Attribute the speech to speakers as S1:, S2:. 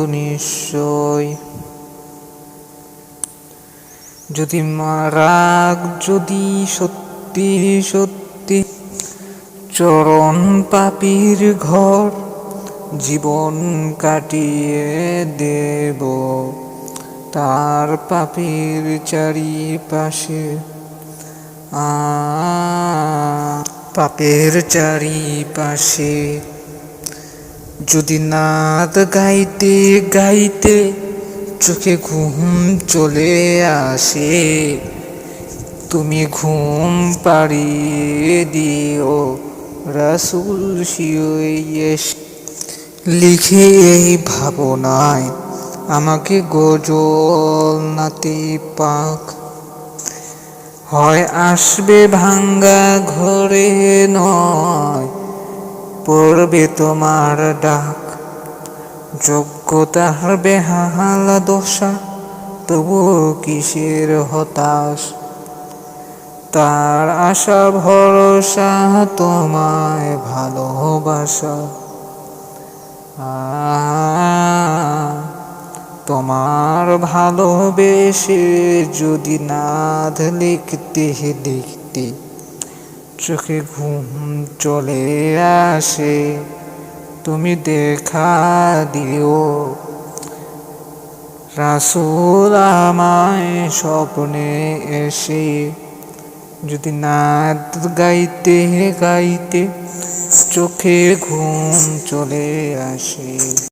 S1: নিশ্চয় যদি রাগ যদি সত্যি সত্যি চরণ পাপীর ঘর জীবন কাটিয়ে দেব তার পাপীর চারিপাশে পাপের চারিপাশে যদি নাদ গাইতে গাইতে চোখে ঘুম চলে আসে তুমি ঘুম পাড়িয়ে দিও রাসূল শিওয়ে লিখে এই ভাবনায় আমাকে গজল নাতে পাক হয় আসবে ভাঙ্গা ঘরে নয় পড়বে তোমার ডাক যোগ্যতার বেহাল দশা তবু কিসের হতাশ তার আশা ভরসা তোমায় ভালোবাসা তোমার ভালোবেসে যদি নাদ লিখতে লিখতে চোখে ঘুম চলে আসে তুমি দেখা দিও রাসূল আমায় স্বপ্নে এসে যদি নাদ গাইতে গাইতে চোখে ঘুম চলে আসে।